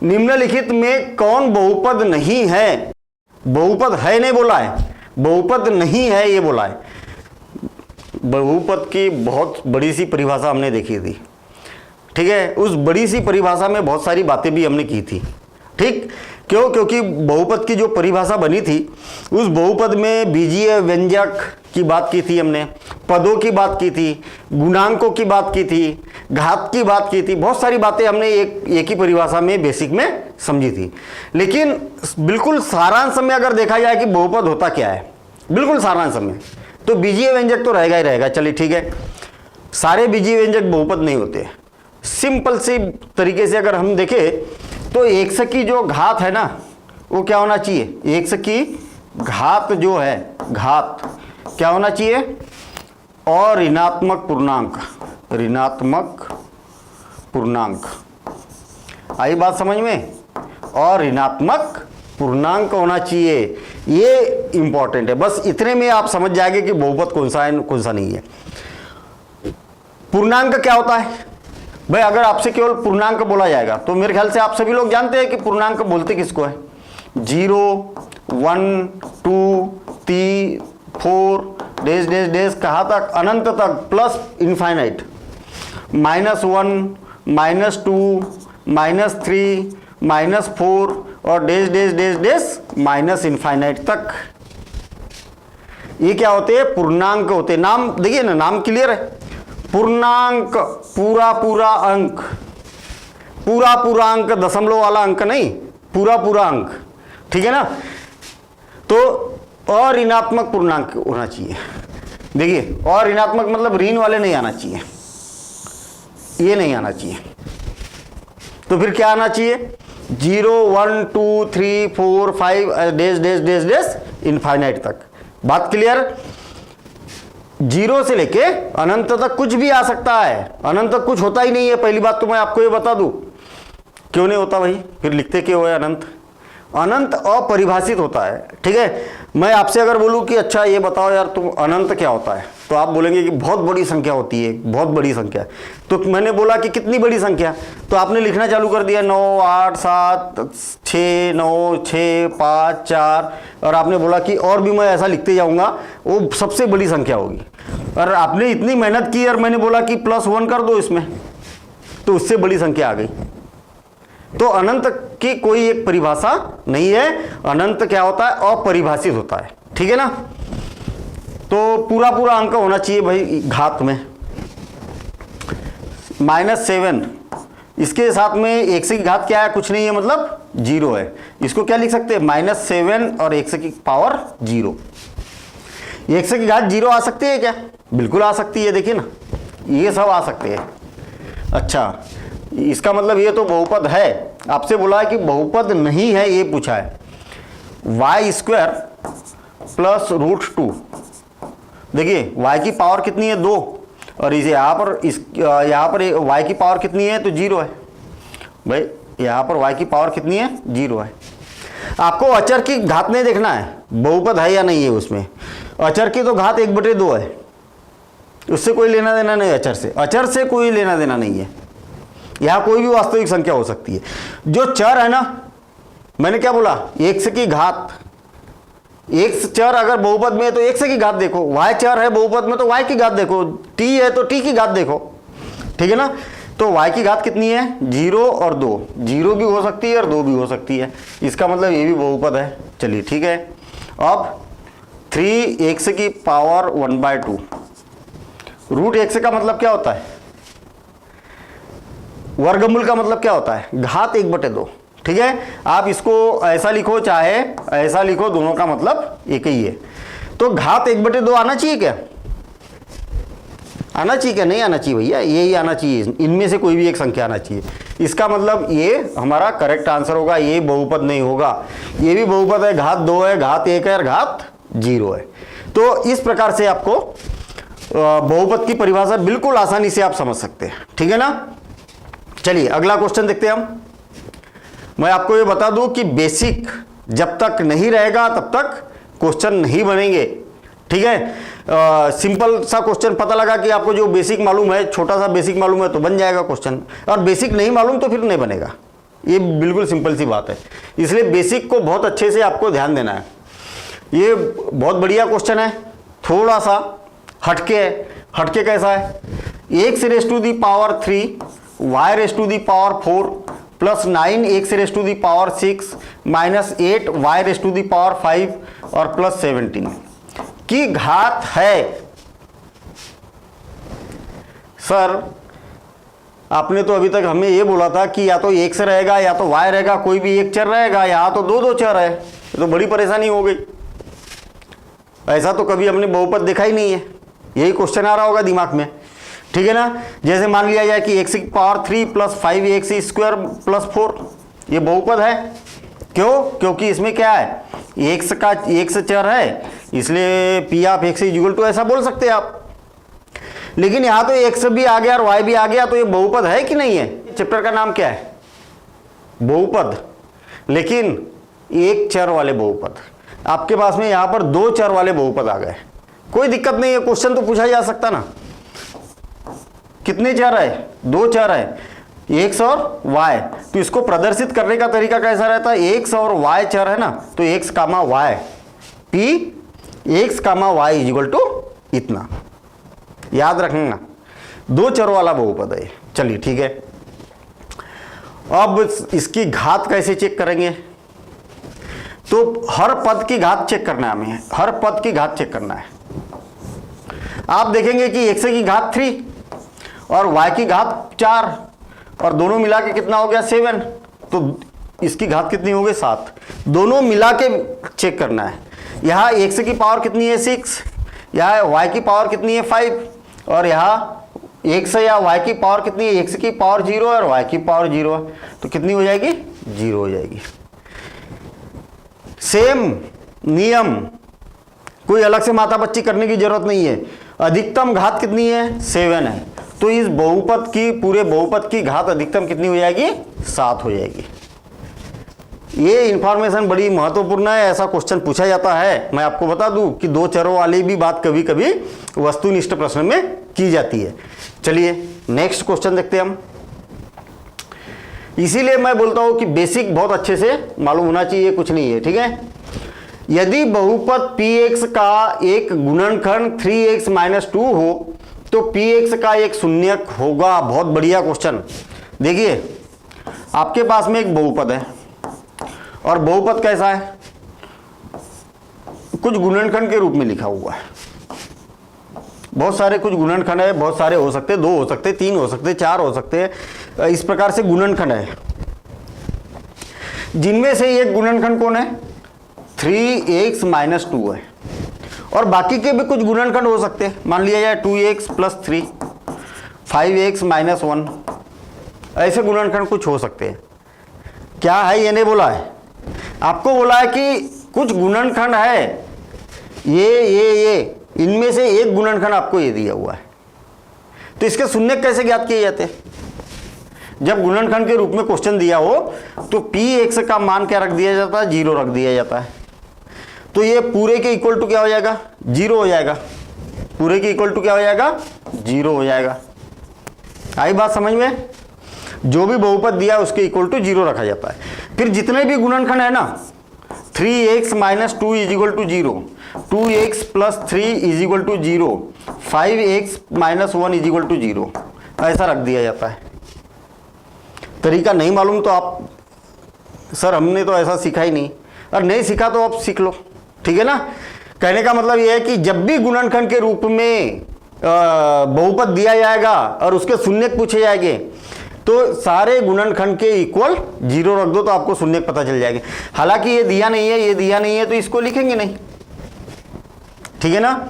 निम्नलिखित में कौन बहुपद नहीं है? बहुपद है नहीं बोला है, बहुपद नहीं है ये बोला है। बहुपद की बहुत बड़ी सी परिभाषा हमने देखी थी, ठीक है। उस बड़ी सी परिभाषा में बहुत सारी बातें भी हमने की थी, ठीक। क्यों? क्योंकि बहुपद की जो परिभाषा बनी थी उस बहुपद में बीजीय व्यंजक की बात की थी हमने, पदों की बात की थी, गुणांकों की बात की थी, घात की बात की थी, बहुत सारी बातें हमने एक ही परिभाषा में बेसिक में समझी थी। लेकिन बिल्कुल सारांश में अगर देखा जाए कि बहुपद होता क्या है, बिल्कुल सारांश में, तो बीजीय व्यंजक तो रहेगा ही रहेगा। चलिए ठीक है, सारे बीजीय व्यंजक बहुपद नहीं होते। सिंपल सी तरीके से अगर हम देखें तो एक्स की जो घात है ना वो क्या होना चाहिए? एक्स की घात जो है, घात क्या होना चाहिए? और ऋणात्मक पूर्णांक, ऋणात्मक पूर्णांक। आई बात समझ में? और ऋणात्मक पूर्णांक होना चाहिए, ये इंपॉर्टेंट है। बस इतने में आप समझ जाएंगे कि बहुपद कौन सा है कौन सा नहीं है। पूर्णांक क्या होता है भाई? अगर आपसे केवल पूर्णांक बोला जाएगा तो मेरे ख्याल से आप सभी लोग जानते हैं कि पूर्णांक बोलते किसको है। 0, 1, 2, 3, 4 डैश डैश डैश कहाँ तक? अनंत तक, प्लस इनफाइनाइट, -1, -2, -3, -4 और dash dash dash dash minus infinite तक। ये क्या होते हैं? पूर्णांक होते हैं। नाम देखिए ना, नाम क्लियर है। पूर्णांक पूरा पूरा अंक, पूरा पूरा अंक, दशमलव वाला अंक नहीं, पूरा पूरा अंक, ठीक है ना। तो अऋणात्मक पूर्णांक होना चाहिए। देखिए, और ऋणात्मक मतलब ऋण वाले नहीं आना चाहिए, ये नहीं आना चाहिए। तो फिर क्या आना चाहिए? 0, 1, 2, 3, 4, 5 dash dash dash dash infinite तक। बात क्लियर? 0 से लेके अनंत तक कुछ भी आ सकता है, अनंत तक कुछ होता ही नहीं है। पहली बात तो मैं आपको ये बता दूं, क्यों नहीं होता भाई? फिर लिखते क्यों है अनंत? अनंत अपरिभाषित होता है, ठीक है। मैं आपसे अगर बोलूं कि अच्छा ये बताओ यार तुम, अनंत क्या होता है, तो आप बोलेंगे कि बहुत बड़ी संख्या होती है, बहुत बड़ी संख्या। तो मैंने बोला कि कितनी बड़ी संख्या, तो आपने लिखना चालू कर दिया 9, 8, 7, 6, 9, 6, 5, 4, और आपने बोला कि और भी मैं ऐसा लिखते जाऊंगा, वो सबसे बड़ी संख्या होगी। और आपने इतनी मेहनत की और मैंने बोला कि +1 कर दो इसमें, तो उससे बड़ी संख्या आ गई। तो अनंत की कोई एक परिभाषा नहीं है। अनंत क्या होता है? अपरिभाषित होता है, ठीक है ना। तो पूरा पूरा अंक होना चाहिए भाई घात में। -7, इसके साथ में x की घात क्या है? कुछ नहीं है, मतलब 0 है। इसको क्या लिख सकते हैं? -7 और x की पावर 0। x की घात 0 आ सकती है क्या? बिल्कुल आ सकती है। देखिए ना, ये सब आ सकते हैं। अच्छा, इसका मतलब ये तो बहुपद है। आपसे बोला है कि बहुपद नहीं है, ये पूछा है। y² + √2। देखिए y की पावर कितनी है? 2, और इसे यहाँ पर यहाँ पर y की पावर कितनी है? तो 0 है भाई। यहाँ पर y की पावर कितनी है? 0 है। आपको अचर की घात नहीं देखना है, बहुपद है या नहीं है उसमें। अचर की तो घात 1/2 है, उससे कोई लेना देना नहीं। अचर से कोई लेना देना नहीं है। यहाँ कोई भी वास्तविक संख्या हो सकती है। जो चर है ना, मैंने क्या बोला? x की घात, x चर अगर बहुपद में है तो x की घात देखो, y चर है बहुपद में तो y की घात देखो, t है तो t की घात देखो, ठीक है ना। तो y की घात कितनी है? 0 और 2। 0 भी हो सकती है और 2 भी हो सकती है, इसका मतलब ये भी बहुपद है। चलिए ठीक है। अब 3x की पावर 1/2, √x का मतलब क्या होता है? वर्गमूल का मतलब क्या होता है? घात 1/2, ठीक है। आप इसको ऐसा लिखो चाहे ऐसा लिखो, दोनों का मतलब एक ही है। तो घात 1/2 आना चाहिए क्या? आना चाहिए क्या? नहीं आना चाहिए भैया, यही आना चाहिए। इनमें से कोई भी एक संख्या आना चाहिए। इसका मतलब ये हमारा करेक्ट आंसर होगा। ये बहुपद नहीं होगा, ये भी बहुपद है। घात 2 है, घात 1 है और घात 0 है। तो इस प्रकार से आपको बहुपद की परिभाषा बिल्कुल आसानी से आप समझ सकते हैं, ठीक है ना। चलिए अगला क्वेश्चन देखते हैं हम। मैं आपको ये बता दूं कि बेसिक जब तक नहीं रहेगा तब तक क्वेश्चन नहीं बनेंगे। ठीक है, सिंपल सा क्वेश्चन पता लगा कि आपको जो बेसिक मालूम है, छोटा सा बेसिक मालूम है तो बन जाएगा क्वेश्चन, और बेसिक नहीं मालूम तो फिर नहीं बनेगा। ये बिल्कुल सिंपल सी बात है। इसलिए बेसिक को बहुत अच्छे से आपको ध्यान देना है। ये बहुत बढ़िया क्वेश्चन है, थोड़ा सा हटके है। हटके कैसा है? x raise to the power 3 y raise to the power 4 plus 9 x raise to the power 6 minus 8 y raise to the power 5 और प्लस 17 की घात है। सर आपने तो अभी तक हमें ये बोला था कि या तो x रहेगा या तो y रहेगा, कोई भी एक चर रहेगा, यहाँ तो दो चर है, तो बड़ी परेशानी हो गई। ऐसा तो कभी हमने बहुपद देखा ही नहीं है, यही क्वेश्चन आ रहा होगा दिमाग में। ठीक है ना, जैसे मान लिया जाए कि x की power 3 plus 5x square plus 4 ये बहुपद है। क्यों? क्योंकि इसमें क्या है, x चर है, इसलिए p of x equal to ऐसा बोल सकते हैं आप। लेकिन यहाँ तो x भी आ गया और y भी आ गया, तो ये बहुपद है कि नहीं है? चैप्टर का नाम क्या है? बहुपद। लेकिन एक चर वाले बहुपद। आपके पास में यहाँ पर दो चर वाले बहुपद आ गए, कोई दिक्कत नहीं है, क्वेश्चन तो पूछा जा सकता ना। कितने चर है? दो चर है, x और y। तो इसको प्रदर्शित करने का तरीका कैसा रहता है? x और y चर है ना, तो x comma y, p x comma y equal to इतना, याद रखना। दो चर वाला बहुपद है। चलिए ठीक है, अब इसकी घात कैसे चेक करेंगे? तो हर पद की घात चेक करना है हमें, हर पद की घात चेक करना है। आप देखेंगे कि x की घात 3 और y की घात 4 और दोनों मिला के कितना हो गया 7, तो इसकी घात कितनी हो गई 7। दोनों मिला के चेक करना है। यहाँ x की पावर कितनी है 6, यहाँ y की पावर कितनी है 5, और यहाँ x या y की पावर कितनी है, x की पावर 0 और y की पावर 0 है, तो कितनी हो जाएगी? 0 हो जाएगी। सेम नियम, कोई अलग से माथापच्ची करने की जरूरत नहीं है। अधिकतम घात कितनी है? 7 है, तो इस बहुपद की, पूरे बहुपद की घात अधिकतम कितनी हो जाएगी? 7 हो जाएगी। ये इंफॉर्मेशन बड़ी महत्वपूर्ण है, ऐसा क्वेश्चन पूछा जाता है। मैं आपको बता दूं कि दो चरों वाली भी बात कभी कभी वस्तुनिष्ठ प्रश्न में की जाती है। चलिए नेक्स्ट क्वेश्चन देखते हैं हम। इसीलिए मैं बोलता हूं कि बेसिक बहुत अच्छे से मालूम होना चाहिए, कुछ नहीं है। ठीक है, यदि बहुपद px का एक गुणनखंड 3x माइनस 2 हो तो px का एक शून्यक होगा। बहुत बढ़िया क्वेश्चन। देखिए आपके पास में एक बहुपद है, और बहुपद कैसा है? कुछ गुणनखंड के रूप में लिखा हुआ है। बहुत सारे कुछ गुणनखंड है, बहुत सारे हो सकते, 2 हो सकते, 3 हो सकते, 4 हो सकते, इस प्रकार से गुणनखंड है। जिनमें से एक गुणनखंड कौन है? 3x माइनस 2 है, और बाकी के भी कुछ गुणनखंड हो सकते हैं। मान लिया जाए 2x प्लस 3, 5x माइनस 1, ऐसे गुणनखंड कुछ हो सकते हैं। क्या है ये नहीं बोला है, आपको बोला है कि कुछ गुणनखंड है, ये इनमें से एक गुणनखंड आपको ये दिया हुआ है। तो इसके शून्यक कैसे ज्ञात किए जाते हैं? जब गुणनखंड के रूप में क्वेश्चन दिया हो तो px का मान क्या रख दिया जाता है? 0 रख दिया जाता है। तो ये पूरे के इक्वल टू क्या हो जाएगा? 0 हो जाएगा। पूरे के इक्वल टू क्या हो जाएगा? 0 हो जाएगा। आई बात समझ में? जो भी बहुपद दिया उसके इक्वल टू 0 रखा जाता है। फिर जितने भी गुणनखंड है ना, 3x minus 2 is equal to 0, 2x plus 3 is equal to 0, 5x minus 1 is equal to 0, ऐसा रख दिया जाता है। तरीका नहीं मालूम तो आप, सर हमने तो ऐसा सीखा ही नहीं, और नहीं सीखा तो आप सीख लो। ठीक है ना, कहने का मतलब यह है कि जब भी गुणनखंड के रूप में बहुपद दिया जाएगा और उसके शून्यक पूछे जाएंगे तो सारे गुणनखंड के इक्वल 0 रख दो, तो आपको शून्यक पता चल जाएंगे। हालांकि ये दिया नहीं है, ये दिया नहीं है, तो इसको लिखेंगे नहीं। ठीक है ना,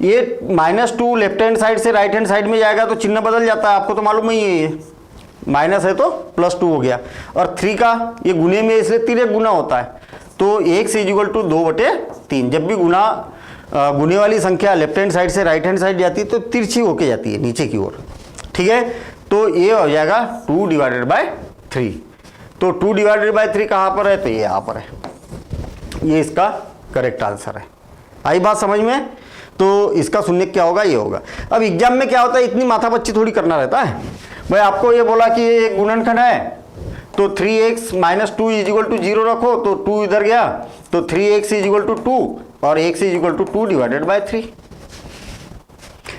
ये -2 लेफ्ट हैंड साइड से राइट हैंड साइड में जाएगा तो चिन्ह बदल जाता है, आपको तो मालूम ही है। ये माइनस है तो +2 हो गया, और 3 का ये गुने में इसलिए 3 गुना होता है, तो x इक्वल टू 2/3। जब भी गुने वाली संख्या लेफ्ट हैंड साइड से राइट हैंड साइड जाती है तो तिरछी होके जाती है नीचे की ओर। ठीक है, तो ये हो जाएगा 2/3। तो 2/3 कहाँ पर है? तो ये यहाँ पर है, ये इसका करेक्ट आंसर है। आई बात समझ में? तो इसका शून्य क्या होगा? ये होगा। अब एग्जाम में क्या होता है, इतनी माथापच्ची थोड़ी करना रहता है भाई। आपको ये बोला कि ये एक गुणनखंड है तो 3x - 2 = 0 रखो, तो 2 इधर गया तो 3x = 2 और x = 2 / 3।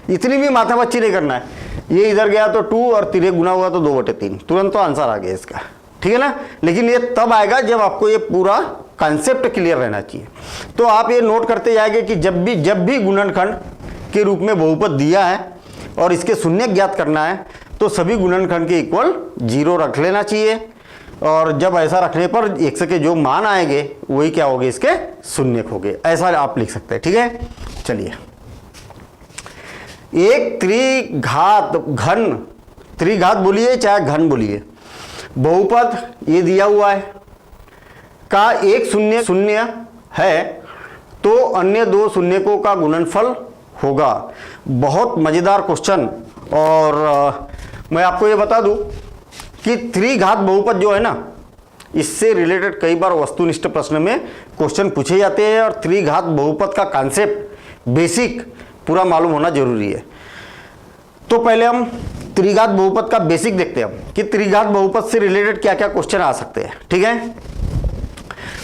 इतनी भी माथापच्ची नहीं करना है। ये इधर गया तो 2 और 3 गुना हुआ तो 2/3, तुरंत तो आंसर आ गया इसका, ठीक है ना। लेकिन ये तब आएगा जब आपको ये पूरा कॉन्सेप्ट क्लियर रहना चाहिए। तो आप ये नोट करते जाएंगे कि जब भी गुणनखंड के रूप में बहुपद दिया है और इसके शून्य ज्ञात करना है तो सभी गुणनखंड के इक्वल 0 रख लेना चाहिए। और जब ऐसा रखने पर x के जो मान आएंगे वही क्या होंगे, इसके शून्य होंगे। ऐसा आप लिख सकते हैं, ठीक है। चलिए, एक त्रिघात बोलिए चाहे घन बोलिए, बहुपद ये दिया हुआ है का एक शून्य शून्य है तो अन्य दो शून्यकों का गुणनफल होगा। बहुत मजेदार क्वेश्चन। और मैं आपको ये बता दूं कि त्रिघात बहुपद जो है ना, इससे रिलेटेड कई बार वस्तुनिष्ठ प्रश्न में क्वेश्चन पूछे जाते हैं और त्रिघात बहुपद का कॉन्सेप्ट बेसिक पूरा मालूम होना जरूरी है। तो पहले हम त्रिघात बहुपद का बेसिक देखते हैं कि त्रिघात बहुपद से रिलेटेड क्या क्या क्वेश्चन आ सकते हैं, ठीक है।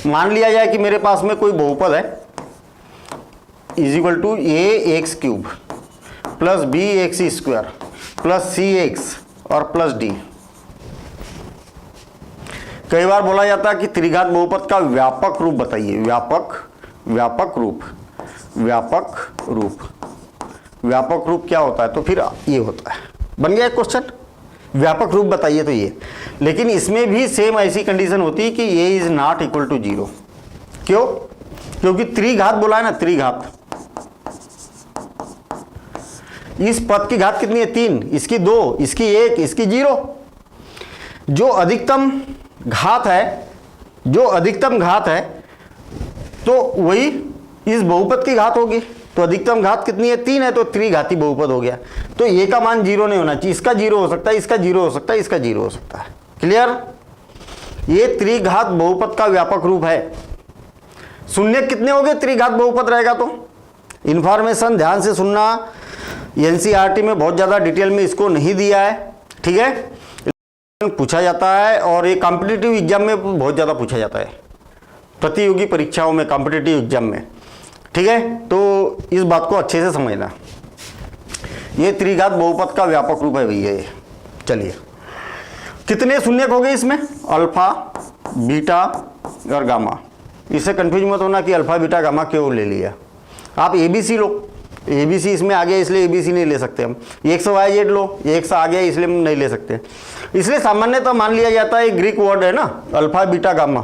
मान लिया जाए कि मेरे पास में कोई बहुपद है = ax³ + bx² + cx और +d। कई बार बोला जाता है कि त्रिघात बहुपद का व्यापक रूप बताइए। व्यापक रूप क्या होता है? तो फिर ये होता है, बन गया एक क्वेश्चन, व्यापक रूप बताइए तो ये। लेकिन इसमें भी सेम ऐसी कंडीशन होती है कि a ≠ 0। क्यों? क्योंकि त्रिघात बोला है ना, त्रिघात। इस पद की घात कितनी है? 3, इसकी 2, इसकी 1, इसकी 0। जो अधिकतम घात है तो वही इस बहुपद की घात होगी। तो अधिकतम घात कितनी है? 3 है, तो त्रिघाती बहुपद हो गया। तो ये का मान 0 नहीं होना चाहिए, इसका 0 हो सकता है, इसका 0 हो सकता है, इसका 0 हो सकता है। क्लियर? ये त्रिघात बहुपद का व्यापक रूप है। शून्य कितने हो गए? त्रिघात बहुपद रहेगा तो इंफॉर्मेशन ध्यान से सुनना। एनसीईआरटी में बहुत ज्यादा डिटेल में इसको नहीं दिया है, ठीक है। पूछा जाता है और ये कॉम्पिटिटिव एग्जाम में बहुत ज्यादा पूछा जाता है, प्रतियोगी परीक्षाओं में, कॉम्पिटिटिव एग्जाम में, ठीक है। तो इस बात को अच्छे से समझना। ये त्रिघात बहुपद का व्यापक रूप है भैया ये। चलिए, कितने शून्यक हो गए इसमें? अल्फा, बीटा और गामा। इससे कंफ्यूज मत होना कि अल्फा, बीटा, गामा क्यों ले लिया। आप एबीसी लो, एबीसी इसमें आ गया इसलिए एबीसी नहीं ले सकते हम। एक्स वाई जेड लो, एक्स आ गया इसलिए हम नहीं ले सकते। इसलिए सामान्यतः मान लिया जाता है, ग्रीक वर्ड है ना, अल्फा, बीटा, गामा।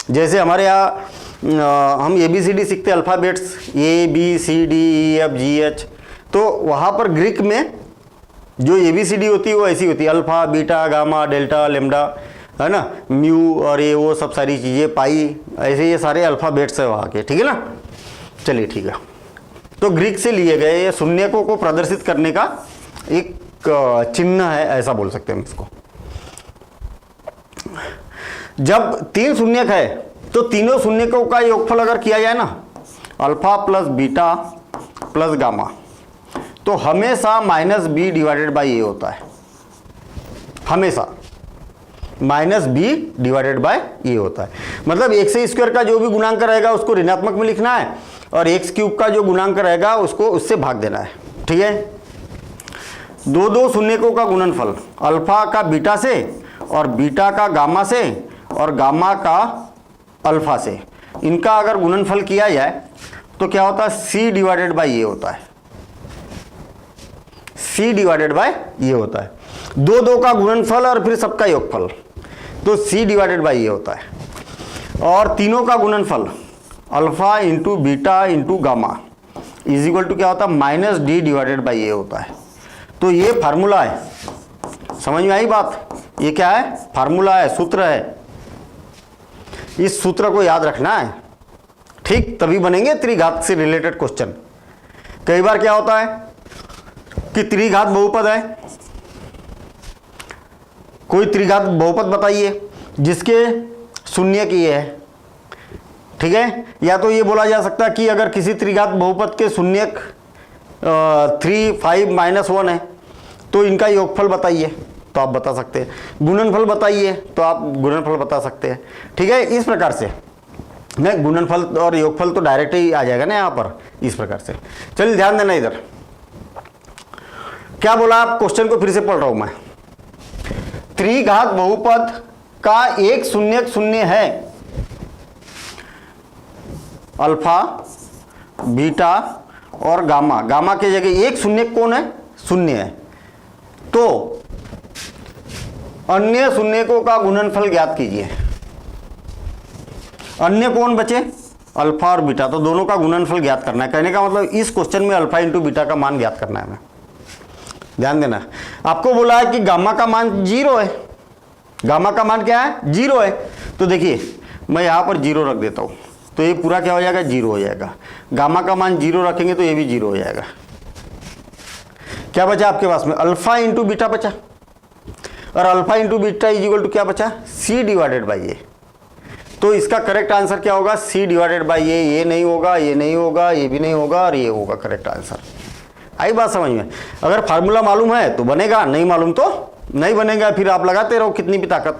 जैसे हमारे यहाँ हम ABCD सीखते हैं, अल्फ़ाबेट्स ABCDEFGH, तो वहाँ पर ग्रीक में जो ABCD होती है वो ऐसी होती है, alpha, beta, gamma, delta, lambda, है ना, म्यू और ये वो सब सारी चीज़ें, पाई, ऐसे ये सारे अल्फ़ाबेट्स है वहाँ के, ठीक है ना। चलिए ठीक है। तो ग्रीक से लिए गए ये शून्यकों को प्रदर्शित करने का एक चिन्ह है, ऐसा बोल सकते हैं हम इसको। जब 3 शून्यक है तो तीनों शून्यकों का योगफल अगर किया जाए ना, alpha plus beta plus gamma, तो हमेशा -b/a होता है। हमेशा -b/a होता है। मतलब x² का जो भी गुणांक रहेगा उसको ऋणात्मक में लिखना है और x³ का जो गुणांक रहेगा उसको उससे भाग देना है, ठीक है। दो शून्यकों का गुणनफल, अल्फा का बीटा से और बीटा का गामा से और गामा का अल्फा से, इनका अगर गुणनफल किया जाए तो क्या होता है? c/a होता है। c/a होता है। दो का गुणनफल और फिर सबका योगफल, तो c/a होता है। और तीनों का गुणनफल alpha into beta into gamma = क्या होता है? -d/a होता है। तो ये फार्मूला है, समझ में आई बात? ये क्या है? फार्मूला है, सूत्र है। इस सूत्र को याद रखना है, ठीक, तभी बनेंगे त्रिघात से रिलेटेड क्वेश्चन। कई बार क्या होता है कि त्रिघात बहुपद है, कोई त्रिघात बहुपद बताइए जिसके शून्य की है, ठीक है। या तो ये बोला जा सकता है कि अगर किसी त्रिघात बहुपद के शून्यक 3, 5, -1 है तो इनका योगफल बताइए, तो आप बता सकते हैं। गुणनफल बताइए, तो आप गुणनफल बता सकते हैं। ठीक है, इस प्रकार से नहीं, गुणनफल और योगफल तो डायरेक्ट ही आ जाएगा ना यहाँ पर, इस प्रकार से। चलिए ध्यान देना, इधर क्या बोला, आप क्वेश्चन को फिर से पढ़ रहा हूं मैं। त्रिघात बहुपद का एक शून्यक शून्य है, अल्फा, बीटा और गामा। गामा की जगह एक शून्यक कौन है, शून्य है, तो अन्य शून्यकों का गुणनफल ज्ञात कीजिए। अन्य कौन बचे, अल्फा और बीटा, तो दोनों का गुणनफल ज्ञात करना है। कहने का मतलब इस क्वेश्चन में अल्फा इंटू बीटा का मान ज्ञात करना है हमें। ध्यान देना, आपको बोला है कि गामा का मान 0 है। गामा का मान क्या है, 0 है। तो देखिए मैं यहां पर 0 रख देता हूं, तो ये पूरा क्या हो जाएगा, 0 हो जाएगा। गामा का मान 0 रखेंगे तो ये भी 0 हो जाएगा। क्या बचा आपके पास में, अल्फा इंटू बीटा बचा, और alpha into beta is equal to क्या बचा, C डिवाइडेड बाई ए। तो इसका करेक्ट आंसर क्या होगा, C डिवाइडेड बाई ए। ये नहीं होगा, ये नहीं होगा, ये भी नहीं होगा, और ये होगा करेक्ट आंसर। आई बात समझ में। अगर फार्मूला मालूम है तो बनेगा, नहीं मालूम तो नहीं बनेगा, फिर आप लगाते रहो कितनी भी ताकत।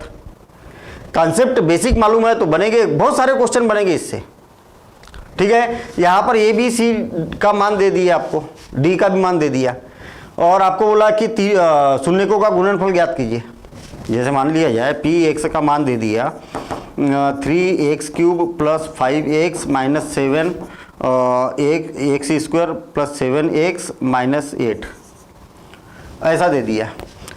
कॉन्सेप्ट बेसिक मालूम है तो बनेंगे, बहुत सारे क्वेश्चन बनेंगे इससे। ठीक है, यहां पर ए बी सी का मान दे दिया, आपको डी का भी मान दे दिया, और आपको बोला कि शून्यकों का गुणनफल ज्ञात कीजिए। जैसे मान लिया जाए पी एक्स का मान दे दिया 3x³ + 5x - 7 x² + 7x - 8 ऐसा दे दिया,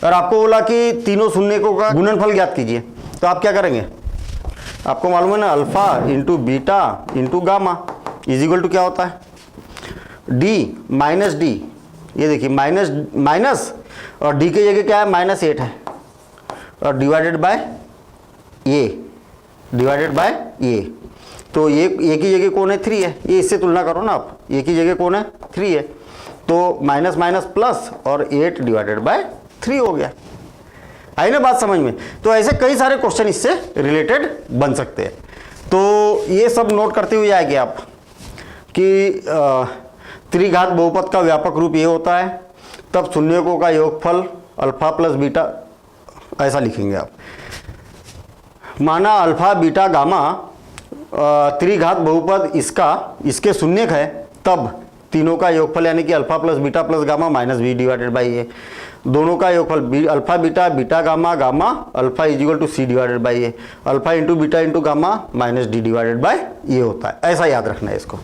और आपको बोला कि तीनों शून्यकों का गुणनफल ज्ञात कीजिए। तो आप क्या करेंगे, आपको मालूम है ना, alpha into beta into gamma is equal to क्या होता है, डी माइनस डी। ये देखिए माइनस और डी की जगह क्या है, -8 है, और डिवाइडेड बाय ए। तो ये ए की जगह कौन है, 3 है। ये इससे तुलना करो ना आप, ए की जगह कौन है, 3 है, तो माइनस माइनस प्लस और 8 डिवाइडेड बाय 3 हो गया। आई ना बात समझ में। तो ऐसे कई सारे क्वेश्चन इससे रिलेटेड बन सकते हैं। तो ये सब नोट करते हुए आएंगे आप कि त्रिघात बहुपद का व्यापक रूप ये होता है, तब शून्यकों का योगफल अल्फा प्लस बीटा, ऐसा लिखेंगे आप। माना अल्फा बीटा गामा त्रिघात बहुपद इसके शून्यक है, तब तीनों का योगफल यानी कि alpha plus beta plus gamma -b divided by A. दोनों का योगफल alpha beta beta gamma gamma alpha is equal to C divided by A. Alpha into beta into gamma -d divided by A होता है। ऐसा याद रखना है इसको।